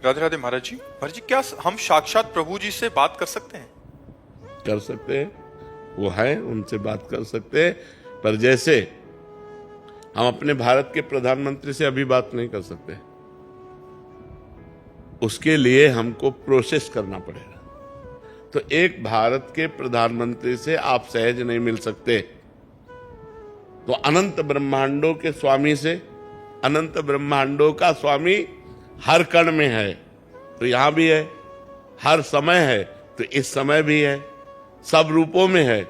राधे राधे महाराज जी। महाराज जी, क्या हम साक्षात प्रभु जी से बात कर सकते हैं? कर सकते हैं, वो है, उनसे बात कर सकते हैं। पर जैसे हम अपने भारत के प्रधानमंत्री से अभी बात नहीं कर सकते, उसके लिए हमको प्रोसेस करना पड़ेगा। तो एक भारत के प्रधानमंत्री से आप सहज नहीं मिल सकते, तो अनंत ब्रह्मांडों के स्वामी से, अनंत ब्रह्मांडों का स्वामी हर कण में है, तो यहां भी है, हर समय है तो इस समय भी है, सब रूपों में है,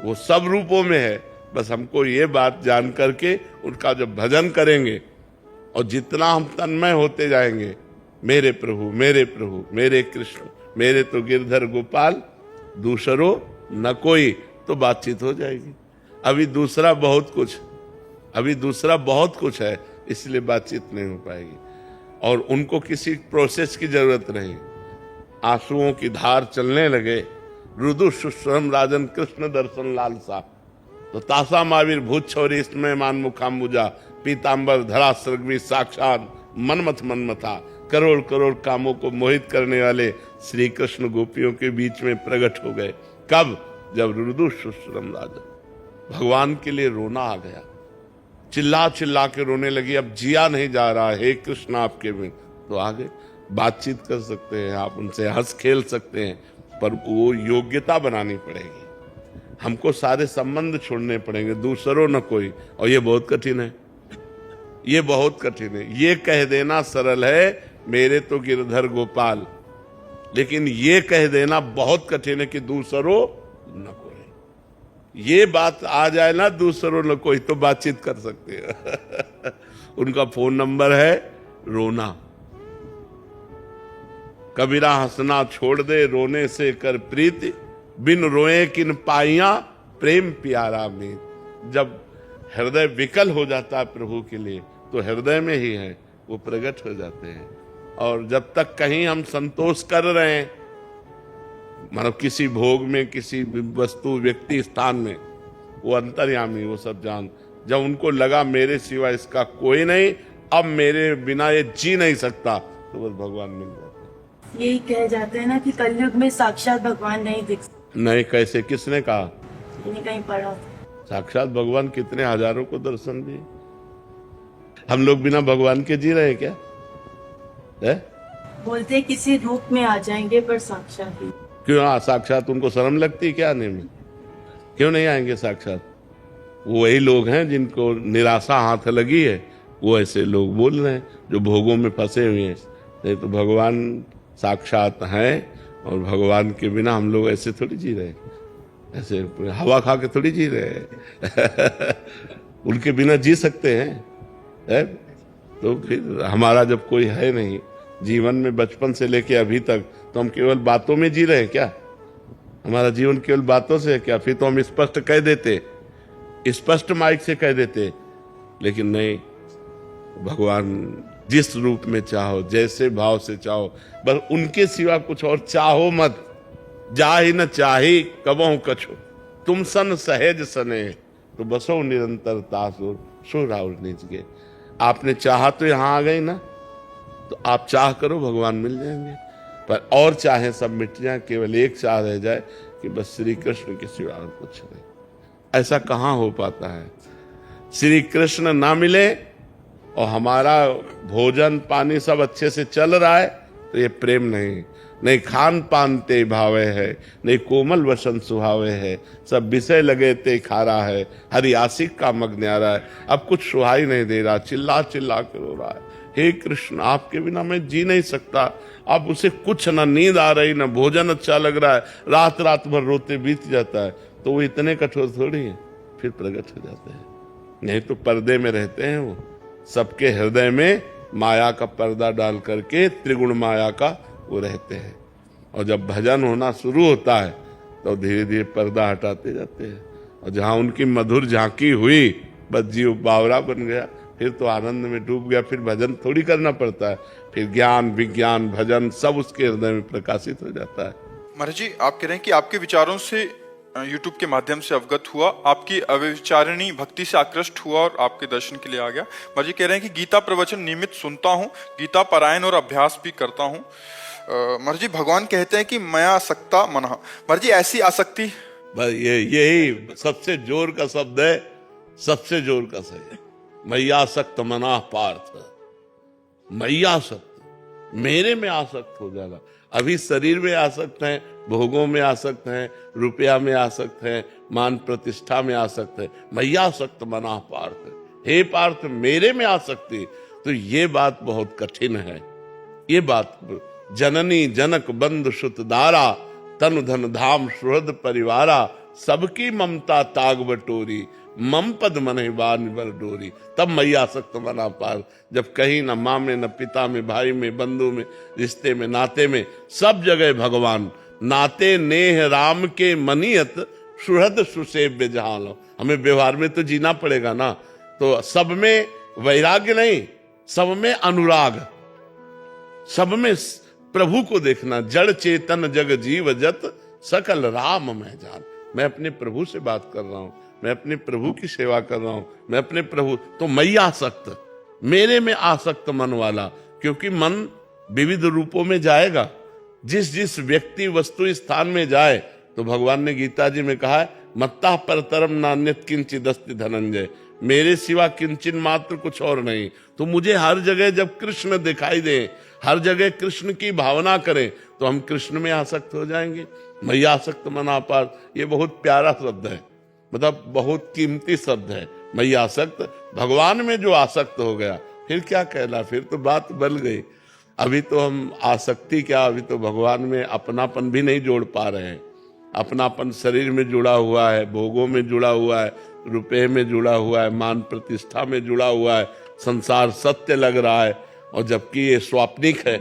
वो सब रूपों में है। बस हमको ये बात जान करके उनका जब भजन करेंगे और जितना हम तन्मय होते जाएंगे, मेरे प्रभु मेरे प्रभु मेरे कृष्ण मेरे तो गिरधर गोपाल दूसरो न कोई, तो बातचीत हो जाएगी। अभी दूसरा बहुत कुछ है, इसलिए बातचीत नहीं हो पाएगी। और उनको किसी प्रोसेस की जरूरत नहीं। आंसुओं की धार चलने लगे, रुदु सुस्वरम राजन कृष्ण दर्शन लालसा, तो तासा मावीर भूत छोरी इसमें मान मुखाम्बुजा पीतांबर धरा सर्गवी साक्षात मनमथा, करोड़ करोड़ कामों को मोहित करने वाले श्री कृष्ण गोपियों के बीच में प्रकट हो गए। कब? जब रुदु सुस्वरम राजन, भगवान के लिए रोना आ गया, चिल्ला चिल्ला के रोने लगी, अब जिया नहीं जा रहा, हे कृष्ण आपके बिन। तो आगे बातचीत कर सकते हैं, आप उनसे हंस खेल सकते हैं, पर वो योग्यता बनानी पड़ेगी। हमको सारे संबंध छोड़ने पड़ेंगे, दूसरों न कोई। और ये बहुत कठिन है, ये बहुत कठिन है। ये कह देना सरल है, मेरे तो गिरधर गोपाल, लेकिन ये कह देना बहुत कठिन है कि दूसरों न कोई। ये बात आ जाए ना, दूसरों न कोई, तो बातचीत कर सकते हैं। उनका फोन नंबर है रोना। कबीरा हंसना छोड़ दे, रोने से कर प्रीति, बिन रोए किन पाइया प्रेम प्यारा में। जब हृदय विकल हो जाता है प्रभु के लिए, तो हृदय में ही है, वो प्रकट हो जाते हैं। और जब तक कहीं हम संतोष कर रहे हैं, मतलब किसी भोग में, किसी वस्तु व्यक्ति स्थान में, वो अंतर्यामी, वो सब जान। जब उनको लगा मेरे सिवा इसका कोई नहीं, अब मेरे बिना ये जी नहीं सकता, तो बस भगवान मिल जाते हैं। यही कह जाते हैं ना कि कलयुग में साक्षात भगवान नहीं दिख सकते। नहीं, कैसे? किसने कहा? कहीं पढ़ा। साक्षात भगवान कितने हजारों को दर्शन दिए। हम लोग बिना भगवान के जी रहे हैं क्या? है? बोलते किसी रूप में आ जाएंगे, पर साक्षात ही। क्यों साक्षात? उनको शर्म लगती है क्या आने में? क्यों नहीं आएंगे साक्षात? वो वही लोग हैं जिनको निराशा हाथ लगी है, वो ऐसे लोग बोल रहे हैं जो भोगों में फंसे हुए हैं। नहीं तो भगवान साक्षात हैं, और भगवान के बिना हम लोग ऐसे थोड़ी जी रहे, ऐसे हवा खा के थोड़ी जी रहे। उनके बिना जी सकते हैं, है? तो फिर हमारा जब कोई है नहीं जीवन में, बचपन से लेके अभी तक, तो हम केवल बातों में जी रहे हैं क्या? हमारा जीवन केवल बातों से है क्या? फिर तो हम स्पष्ट कह देते, स्पष्ट माइक से कह देते, लेकिन नहीं। भगवान जिस रूप में चाहो, जैसे भाव से चाहो, बस उनके सिवा कुछ और चाहो मत। जा ही न चाही कबहु कछु, तुम सन सहेज सने, तो बसो निरंतर तासुर सो राउर निज के। आपने चाहा तो यहां आ गई ना, तो आप चाह करो, भगवान मिल जाएंगे। पर और चाहे सब मिट जाए, केवल एक चाह रह जाए कि बस श्री कृष्ण के सिवा और कुछ नहीं। ऐसा कहां हो पाता है? श्री कृष्ण ना मिले और हमारा भोजन पानी सब अच्छे से चल रहा है, तो ये प्रेम नहीं। नहीं खान पान ते भावे है, नहीं कोमल वसन सुहावे है, सब विषय लगे ते खारा है, हरि आशिक का मग न्यारा है। अब कुछ सुहाई नहीं दे रहा, चिल्ला चिल्ला कर रो रहा है, हे कृष्ण आपके बिना मैं जी नहीं सकता। अब उसे कुछ न नींद आ रही, न भोजन अच्छा लग रहा है, रात रात भर रोते बीत जाता है। तो वो इतने कठोर थोड़ी है, फिर प्रकट हो जाते हैं। नहीं तो पर्दे में रहते हैं वो, सबके हृदय में माया का पर्दा डाल करके त्रिगुण माया का वो रहते हैं। और जब भजन होना शुरू होता है, तो धीरे धीरे पर्दा हटाते जाते हैं, और जहां उनकी मधुर झांकी हुई, बस जीव बावरा बन गया, फिर तो आनंद में डूब गया। फिर भजन थोड़ी करना पड़ता है, फिर ज्ञान विज्ञान भजन सब उसके हृदय में प्रकाशित हो जाता है। महाराज जी, आप कह रहे हैं कि आपके विचारों से यूट्यूब के माध्यम से अवगत हुआ, आपकी अव्यभिचारिणी भक्ति से आकृष्ट हुआ और आपके दर्शन के लिए आ गया। महाराज जी कह रहे हैं कि गीता प्रवचन नियमित सुनता हूँ, गीता पारायण और अभ्यास भी करता हूँ। महाराज जी भगवान कहते हैं कि मया आसक्ता मनः। महाराज जी ऐसी आसक्ति, बस यही सबसे जोर का शब्द है, सबसे जोर का सही है। मैया आसक्त मना पार्थ, मैया आसक्त, मेरे में आसक्त हो जाना। अभी शरीर में आसक्त हैं, भोगों में आसक्त हैं, रुपया में आसक्त हैं, मान प्रतिष्ठा में आसक्त है। मैया आसक्त मना पार्थ, हे पार्थ मेरे में आसक्ति। तो ये बात बहुत कठिन है। ये बात जननी जनक बंधु सुत दारा, तनु धन धाम सुहृद परिवारा, सबकी ममता ताग बटोरी, मम पद मन बान बर डोरी। तब मैया आसक्त मना पार। जब कहीं न माँ में, न पिता में, भाई में, बंधु में, रिश्ते में, नाते में, सब जगह भगवान। नाते नेह राम के मनियत, सुहृद सुसेव्य जहां लो। हमें व्यवहार में तो जीना पड़ेगा ना। तो सब में वैराग्य नहीं, सब में अनुराग, सब में प्रभु को देखना। जड़ चेतन जग जीव जत, सकल राम मैं जान। मैं अपने प्रभु से बात कर रहा हूं, मैं अपने प्रभु की सेवा कर रहा हूं, मैं अपने प्रभु। तो मैया आसक्त, मेरे में आसक्त मन वाला। क्योंकि मन विविध रूपों में जाएगा, जिस जिस व्यक्ति वस्तु स्थान में जाए। तो भगवान ने गीता जी में कहा है, मत्ता परतरम नान्यत किंचिद अस्ति धनंजय, मेरे सिवा किंचिन मात्र कुछ और नहीं। तो मुझे हर जगह जब कृष्ण दिखाई दे, हर जगह कृष्ण की भावना करें, तो हम कृष्ण में आसक्त हो जाएंगे। मैया आसक्त मना पार, ये बहुत प्यारा शब्द है, मतलब बहुत कीमती शब्द है। मैया आसक्त, भगवान में जो आसक्त हो गया, फिर क्या कहना, फिर तो बात बल गई। अभी तो हम आसक्ति क्या, अभी तो भगवान में अपनापन भी नहीं जोड़ पा रहे हैं। अपनापन शरीर में जुड़ा हुआ है, भोगों में जुड़ा हुआ है, रुपए में जुड़ा हुआ है, मान प्रतिष्ठा में जुड़ा हुआ है, संसार सत्य लग रहा है। और जबकि ये स्वाप्निक है।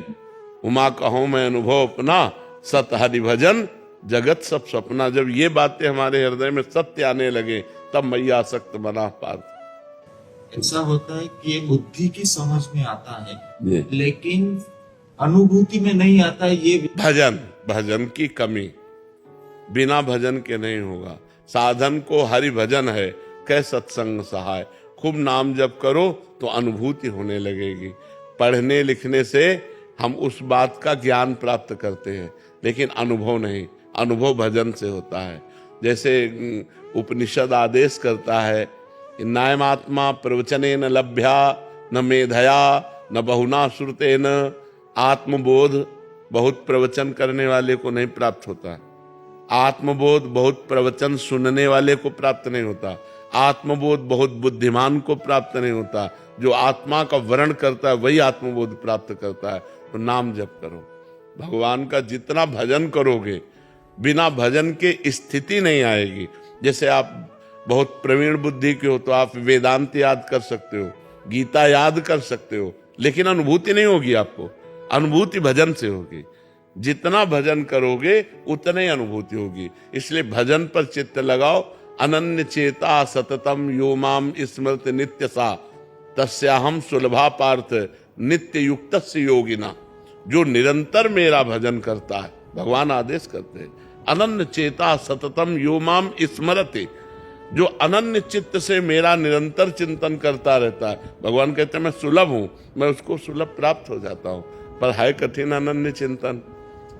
उमा कहूं मैं अनुभव अपना, सत हरि भजन जगत सब सपना। जब ये बातें हमारे हृदय में सत्य आने लगे, तब मैया आसक्त मना पार्थ। ऐसा होता है कि ये बुद्धि की समझ में आता है, लेकिन अनुभूति में नहीं आता। ये भजन की कमी, बिना भजन के नहीं होगा। साधन को हरि भजन है, कै सत्संग सहाय। खूब नाम जप करो तो अनुभूति होने लगेगी। पढ़ने लिखने से हम उस बात का ज्ञान प्राप्त करते हैं, लेकिन अनुभव नहीं। अनुभव भजन से होता है। जैसे उपनिषद आदेश करता है, नायमात्मा प्रवचनेन लभ्या न मेधया न बहुना श्रुतेन। आत्मबोध बहुत प्रवचन करने वाले को नहीं प्राप्त होता। आत्मबोध बहुत प्रवचन सुनने वाले को प्राप्त नहीं होता। आत्मबोध बहुत बुद्धिमान को प्राप्त नहीं होता। जो आत्मा का वर्ण करता है वही आत्मबोध प्राप्त करता है। तो नाम जप करो, भगवान का जितना भजन करोगे, बिना भजन के स्थिति नहीं आएगी। जैसे आप बहुत प्रवीण बुद्धि के हो तो आप वेदांत याद कर सकते हो, गीता याद कर सकते हो, लेकिन अनुभूति नहीं होगी आपको। अनुभूति भजन से होगी। जितना भजन करोगे उतने अनुभूति होगी। इसलिए भजन पर चित्त लगाओ। अनन्य चेता सततम यो माम स्मृत नित्य सा, तस्याहम सुलभा पार्थ नित्य युक्तस्य योगिना। जो निरंतर मेरा भजन करता है, भगवान आदेश करते हैं, अनन्य चेता सततम यो माम स्मरते। जो अनन्य चित्त से मेरा निरंतर चिंतन करता रहता है, भगवान कहते हैं मैं सुलभ हूं, मैं उसको सुलभ प्राप्त हो जाता हूं। पर है कठिन अनन्य चिंतन।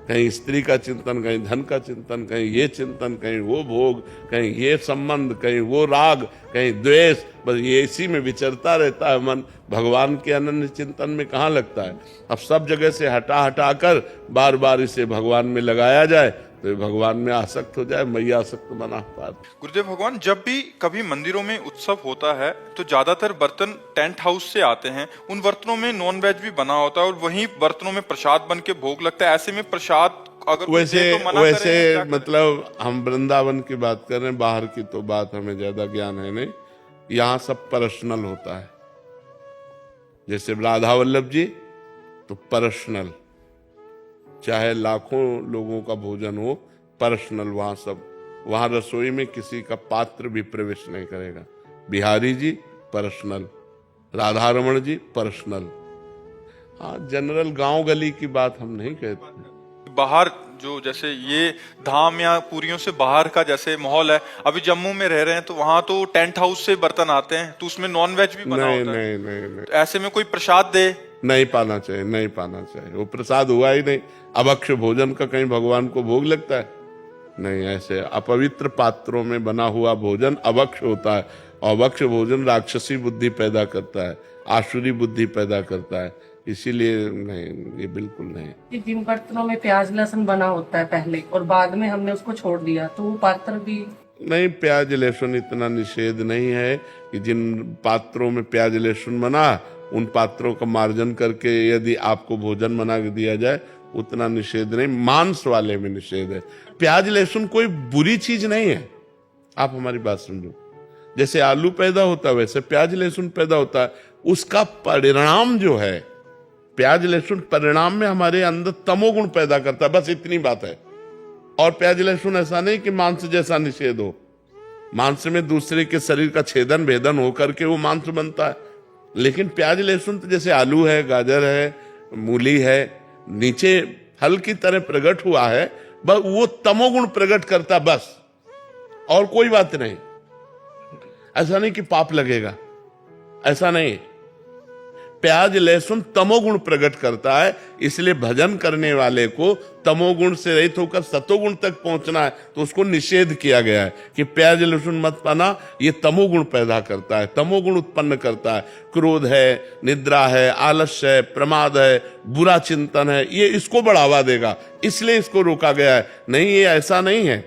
कहीं स्त्री का चिंतन, कहीं धन का चिंतन, कहीं ये चिंतन, कहीं वो भोग, कहीं ये संबंध, कहीं वो राग, कहीं द्वेष। बस ये इसी में विचरता रहता है मन। भगवान के अनन्य चिंतन में कहाँ लगता है। अब सब जगह से हटा कर बार बार इसे भगवान में लगाया जाए तो भगवान में आसक्त हो जाए। मैया आसक्त मना पार। गुरुदेव भगवान, जब भी कभी मंदिरों में उत्सव होता है तो ज्यादातर बर्तन टेंट हाउस से आते हैं। उन बर्तनों में नॉन वेज भी बना होता है और वहीं बर्तनों में प्रसाद बन के भोग लगता है। ऐसे में प्रसाद अगर वैसे मतलब हम वृंदावन की बात कर रहे हैं, बाहर की तो बात हमें ज्यादा ज्ञान है नहीं। यहाँ सब पर्सनल होता है। जैसे राधा वल्लभ जी तो पर्सनल, चाहे लाखों लोगों का भोजन हो, पर्सनल। वहां सब, वहां रसोई में किसी का पात्र भी प्रवेश नहीं करेगा। बिहारी जी पर्सनल, राधा रमण जी पर्सनल। हाँ, जनरल गांव गली की बात हम नहीं कहते, बाहर जो जैसे ये धाम या पूरियों से बाहर का जैसे माहौल है, अभी जम्मू में रह रहे हैं तो वहां तो टेंट हाउस से बर्तन आते हैं, तो उसमें नॉन वेज भी बना नहीं होता है। नहीं, तो ऐसे में कोई प्रसाद दे, नहीं पाना चाहिए, नहीं पाना चाहिए। वो प्रसाद हुआ ही नहीं। अभक्ष्य भोजन का कहीं भगवान को भोग लगता है? नहीं। ऐसे अपवित्र पात्रों में बना हुआ भोजन अभक्ष्य होता है। अभक्ष्य भोजन राक्षसी बुद्धि पैदा करता है, आसुरी बुद्धि पैदा करता है। इसीलिए नहीं, ये बिल्कुल नहीं। जिन बर्तनों में प्याज लहसुन बना होता है पहले और बाद में हमने उसको छोड़ दिया, तो वो पात्र भी नहीं, प्याज लहसुन इतना निषेध नहीं है कि जिन पात्रों में प्याज लहसुन बना उन पात्रों का मार्जन करके यदि आपको भोजन बना के दिया जाए, उतना निषेध नहीं। मांस वाले में निषेध है। प्याज लहसुन कोई बुरी चीज नहीं है, आप हमारी बात समझो। जैसे आलू पैदा होता है वैसे प्याज लहसुन पैदा होता है। उसका परिणाम जो है, प्याज लहसुन परिणाम में हमारे अंदर तमोगुण पैदा करता है, बस इतनी बात है। और प्याज लहसुन ऐसा नहीं कि मांस जैसा निषेध हो। मांस में दूसरे के शरीर का छेदन भेदन होकर के वो मांस बनता है, लेकिन प्याज लहसुन तो जैसे आलू है, गाजर है, मूली है, नीचे फल की तरह प्रकट हुआ है, बस वो तमोगुण प्रकट करता, बस, और कोई बात नहीं। ऐसा नहीं कि पाप लगेगा, ऐसा नहीं। प्याज लहसुन तमोगुण प्रकट करता है, इसलिए भजन करने वाले को तमोगुण से रहित होकर सतोगुण तक पहुंचना है, तो उसको निषेध किया गया है कि प्याज लहसुन मत पाना, ये तमोगुण पैदा करता है, तमोगुण उत्पन्न करता है। क्रोध है, निद्रा है, आलस्य है, प्रमाद है, बुरा चिंतन है, ये इसको बढ़ावा देगा, इसलिए इसको रोका गया है। नहीं, ये ऐसा नहीं है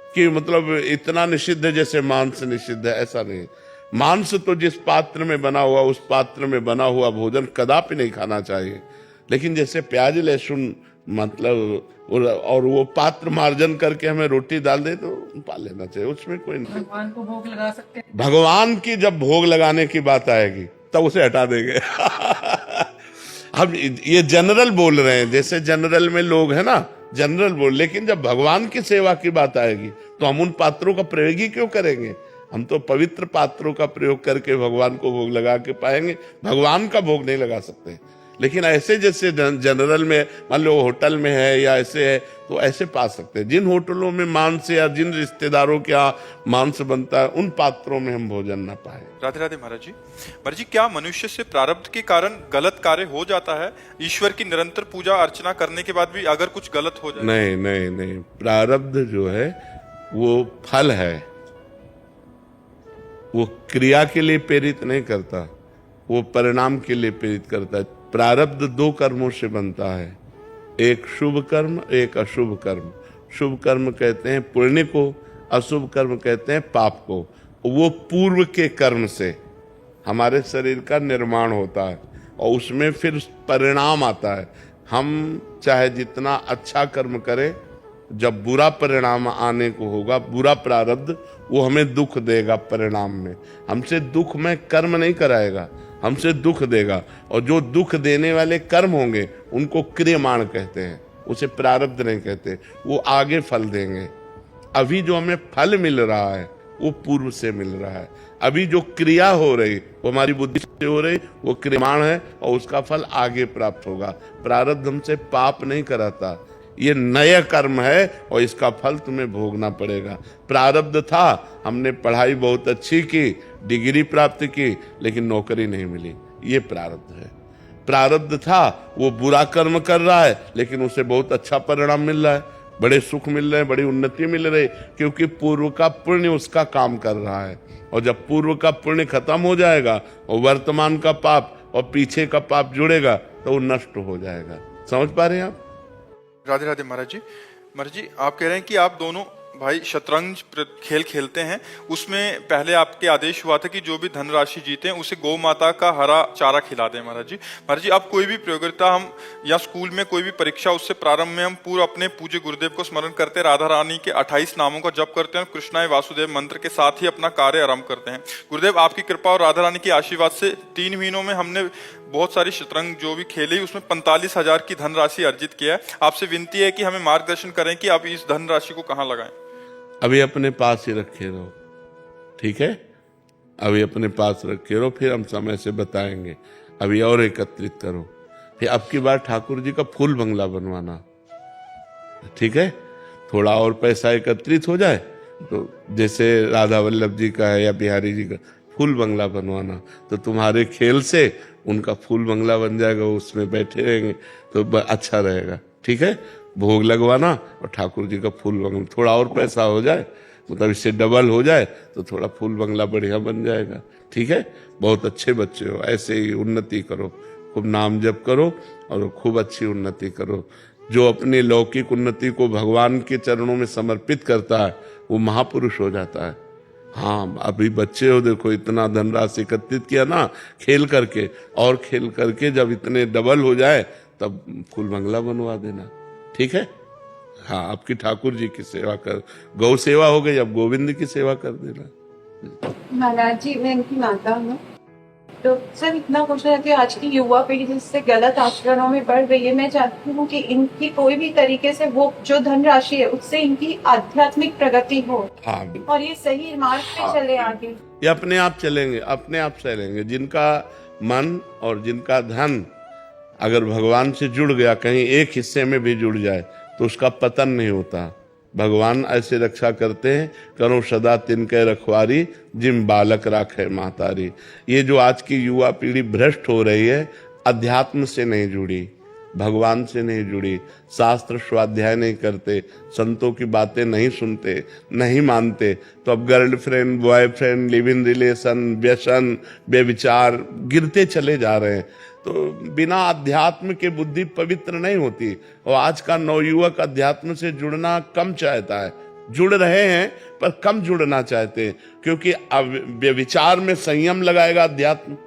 कि मतलब इतना निषिद्ध है जैसे मांस निषिद्ध है, ऐसा नहीं। मांस तो जिस पात्र में बना हुआ, उस पात्र में बना हुआ भोजन कदापि नहीं खाना चाहिए। लेकिन जैसे प्याज लहसुन मतलब और वो पात्र मार्जन करके हमें रोटी डाल दे तो पा लेना चाहिए, उसमें कोई नहीं। भगवान को भोग लगा सकते हैं। भगवान की जब भोग लगाने की बात आएगी तब उसे हटा देंगे। हम ये जनरल बोल रहे हैं, जैसे जनरल में लोग है ना, जनरल बोल, लेकिन जब भगवान की सेवा की बात आएगी तो हम उन पात्रों का प्रयोग ही क्यों करेंगे? हम तो पवित्र पात्रों का प्रयोग करके भगवान को भोग लगा के पाएंगे, भगवान का भोग नहीं लगा सकते। लेकिन ऐसे जैसे जनरल में मान लो होटल में है या ऐसे है तो ऐसे पा सकते हैं। जिन होटलों में मांस या जिन रिश्तेदारों के यहाँ मांस बनता है उन पात्रों में हम भोजन ना पाए। राधे राधे महाराज जी। महाराज जी, क्या मनुष्य से प्रारब्ध के कारण गलत कार्य हो जाता है? ईश्वर की निरंतर पूजा अर्चना करने के बाद भी अगर कुछ गलत हो जाए? नहीं नहीं नहीं, प्रारब्ध जो है वो फल है, वो क्रिया के लिए प्रेरित नहीं करता, वो परिणाम के लिए प्रेरित करता है। प्रारब्ध दो कर्मों से बनता है, एक शुभ कर्म, एक अशुभ कर्म। शुभ कर्म कहते हैं पुण्य को, अशुभ कर्म कहते हैं पाप को। वो पूर्व के कर्म से हमारे शरीर का निर्माण होता है और उसमें फिर परिणाम आता है। हम चाहे जितना अच्छा कर्म करें, जब बुरा परिणाम आने को होगा, बुरा प्रारब्ध, वो हमें दुख देगा परिणाम में। हमसे दुख में कर्म नहीं कराएगा, हमसे दुख देगा। और जो दुख देने वाले कर्म होंगे उनको क्रियमाण कहते हैं, उसे प्रारब्ध नहीं कहते। वो आगे फल देंगे। अभी जो हमें फल मिल रहा है वो पूर्व से मिल रहा है। अभी जो क्रिया हो रही वो हमारी बुद्धि से हो रही, वो क्रियमाण है और उसका फल आगे प्राप्त होगा। प्रारब्ध हमसे पाप नहीं कराता, ये नया कर्म है और इसका फल तुम्हें भोगना पड़ेगा। प्रारब्ध था, हमने पढ़ाई बहुत अच्छी की, डिग्री प्राप्त की, लेकिन नौकरी नहीं मिली, ये प्रारब्ध है। प्रारब्ध था, वो बुरा कर्म कर रहा है लेकिन उसे बहुत अच्छा परिणाम मिल रहा है, बड़े सुख मिल रहे हैं, बड़ी उन्नति मिल रही, क्योंकि पूर्व का पुण्य उसका काम कर रहा है। और जब पूर्व का पुण्य खत्म हो जाएगा और वर्तमान का पाप और पीछे का पाप जुड़ेगा तो वो नष्ट हो जाएगा। समझ पा रहे हैं आप? राधे राधे महाराज जी। महाराज जी, आप कह रहे हैं कि आप दोनों भाई शतरंज खेल खेलते हैं, उसमें पहले आपके आदेश हुआ था कि जो भी धनराशि जीते हैं उसे गौ माता का हरा चारा खिला दें। महाराज जी अब कोई भी प्रतियोगिता हम या स्कूल में कोई भी परीक्षा, उससे प्रारंभ में हम पूरा अपने पूज्य गुरुदेव को स्मरण करते हैं, राधा रानी के 28 नामों का जप करते हैं, कृष्णाय वासुदेव मंत्र के साथ ही अपना कार्य आरंभ करते हैं। गुरुदेव आपकी कृपा और राधा रानी के आशीर्वाद से 3 महीनों में हमने बहुत सारी शतरंज जो भी खेली उसमें 45,000 की धनराशि अर्जित किया है। आपसे विनती है कि हमें मार्गदर्शन करें कि आप इस धनराशि को कहाँ लगाएं। अभी अपने पास ही रखे रहो, ठीक है? अभी अपने पास रखे रहो, फिर हम समय से बताएंगे। अभी और एकत्रित करो। फिर अब की बार ठाकुर जी का फूल बंगला बनवाना, ठीक है, थोड़ा और पैसा एकत्रित हो जाए तो जैसे राधा वल्लभ जी का है या बिहारी जी का फूल बंगला बनवाना, तो तुम्हारे खेल से उनका फूल बंगला बन जाएगा, उसमें बैठे रहेंगे तो अच्छा रहेगा। ठीक है, भोग लगवाना और ठाकुर जी का फूल बंगला, थोड़ा और पैसा हो जाए, मतलब इससे डबल हो जाए तो थोड़ा फूल बंगला बढ़िया बन जाएगा। ठीक है, बहुत अच्छे बच्चे हो, ऐसे ही उन्नति करो, खूब नाम जप करो और खूब अच्छी उन्नति करो। जो अपनी लौकिक उन्नति को भगवान के चरणों में समर्पित करता है वो महापुरुष हो जाता है। हाँ, अभी बच्चे हो, देखो इतना धनराशि एकत्रित किया ना खेल करके, और खेल करके जब इतने डबल हो जाए तब फूल बंगला बनवा देना। ठीक है, हाँ, आपकी ठाकुर जी की सेवा कर, गौ सेवा हो गई, अब गोविंद की सेवा कर देना। महाराज जी, मैं इनकी माता हूँ। तो सर इतना पूछना चाहती हूँ, आज की युवा पीढ़ी जिससे गलत आचरणों में बढ़ रही है, मैं चाहती हूँ कि इनकी कोई भी तरीके से वो जो धनराशि है उससे इनकी आध्यात्मिक प्रगति हो। हाँ, और ये सही मार्ग पे चले आगे। ये अपने आप चलेंगे, अपने आप चलेंगे। जिनका मन और जिनका धन अगर भगवान से जुड़ गया, कहीं एक हिस्से में भी जुड़ जाए तो उसका पतन नहीं होता। भगवान ऐसे रक्षा करते हैं, करो सदा तिनके रखवारी, जिम बालक राखे मातारी। ये जो आज की युवा पीढ़ी भ्रष्ट हो रही है, अध्यात्म से नहीं जुड़ी, भगवान से नहीं जुड़ी, शास्त्र स्वाध्याय नहीं करते, संतों की बातें नहीं सुनते, नहीं मानते, तो अब girlfriend, boyfriend, live in relation, व्यसन, बेविचार गिरते चले जा रहे हैं। तो बिना अध्यात्म के बुद्धि पवित्र नहीं होती। और आज का नवयुवक अध्यात्म से जुड़ना कम चाहता है, जुड़ रहे हैं पर कम जुड़ना चाहते हैं, क्योंकि अब व्यभिचार में संयम लगाएगा अध्यात्म,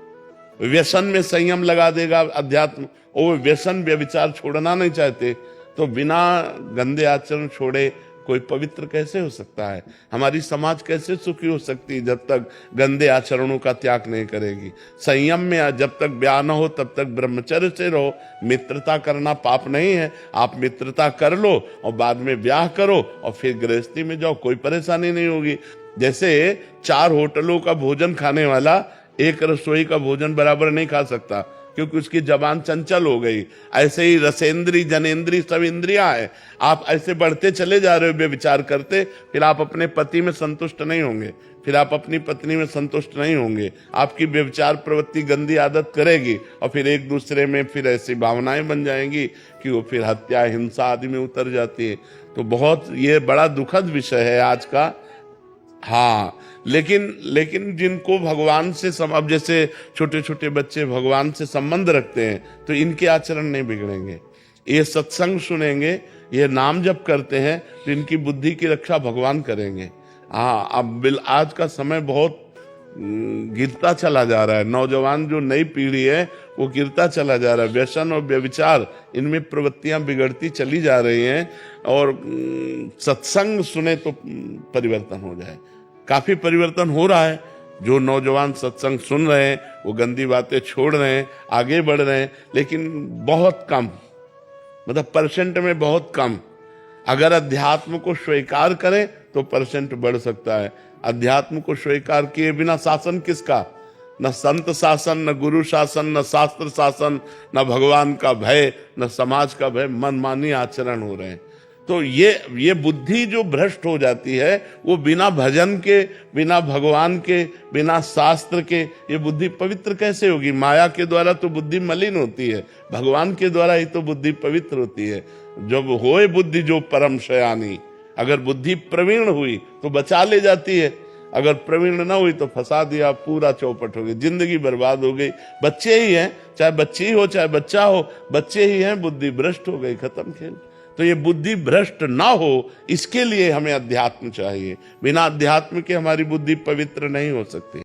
व्यसन में संयम लगा देगा अध्यात्म, और व्यसन व्यभिचार छोड़ना नहीं चाहते। तो बिना गंदे आचरण छोड़े कोई पवित्र कैसे हो सकता है? हमारी समाज कैसे सुखी हो सकती है जब तक गंदे आचरणों का त्याग नहीं करेगी? संयम में जब तक ब्याह न हो तब तक ब्रह्मचर्य से रहो। मित्रता करना पाप नहीं है, आप मित्रता कर लो और बाद में ब्याह करो और फिर गृहस्थी में जाओ, कोई परेशानी नहीं होगी। जैसे 4 होटलों का भोजन खाने वाला एक रसोई का भोजन बराबर नहीं खा सकता, क्योंकि उसकी जबान चंचल हो गई। ऐसे ही रसेंद्री, जनेंद्री सब इंद्रियां हैं। आप ऐसे बढ़ते चले जा रहे हो व्यभिचार करते, फिर आप अपने पति में संतुष्ट नहीं होंगे, फिर आप अपनी पत्नी में संतुष्ट नहीं होंगे, आपकी व्यभिचार प्रवृत्ति गंदी आदत करेगी और फिर एक दूसरे में फिर ऐसी भावनाएं बन जाएंगी कि वो फिर हत्या, हिंसा आदि में उतर जाती है। तो बहुत ये बड़ा दुखद विषय है आज का। हाँ, लेकिन जिनको भगवान से अब जैसे छोटे छोटे बच्चे भगवान से संबंध रखते हैं तो इनके आचरण नहीं बिगड़ेंगे। ये सत्संग सुनेंगे, ये नाम जप करते हैं तो इनकी बुद्धि की रक्षा भगवान करेंगे। हाँ, अब आज का समय बहुत गिरता चला जा रहा है। नौजवान जो नई पीढ़ी है वो गिरता चला जा रहा है। व्यसन और व्यभिचार, इनमें प्रवृत्तियां बिगड़ती चली जा रही हैं। और सत्संग सुने तो परिवर्तन हो जाए। काफी परिवर्तन हो रहा है। जो नौजवान सत्संग सुन रहे हैं वो गंदी बातें छोड़ रहे हैं, आगे बढ़ रहे हैं, लेकिन बहुत कम, मतलब परसेंट में बहुत कम। अगर अध्यात्म को स्वीकार करें तो परसेंट बढ़ सकता है। अध्यात्म को स्वीकार किए बिना शासन किसका? न संत शासन, न गुरु शासन, न शास्त्र शासन, न भगवान का भय, न समाज का भय। मनमानी आचरण हो रहे हैं। तो ये बुद्धि जो भ्रष्ट हो जाती है वो बिना भजन के, बिना भगवान के, बिना शास्त्र के ये बुद्धि पवित्र कैसे होगी? माया के द्वारा तो बुद्धि मलिन होती है, भगवान के द्वारा ही तो बुद्धि पवित्र होती है। जब होए बुद्धि जो परम शयानी, अगर बुद्धि प्रवीण हुई तो बचा ले जाती है, अगर प्रवीण ना हुई तो फंसा दिया, पूरा चौपट हो गई, जिंदगी बर्बाद हो गई। बच्चे ही हैं, चाहे बच्ची हो चाहे बच्चा हो, बच्चे ही हैं, बुद्धि भ्रष्ट हो गई, खत्म खेल। तो ये बुद्धि भ्रष्ट ना हो इसके लिए हमें अध्यात्म चाहिए। बिना अध्यात्म के हमारी बुद्धि पवित्र नहीं हो सकती।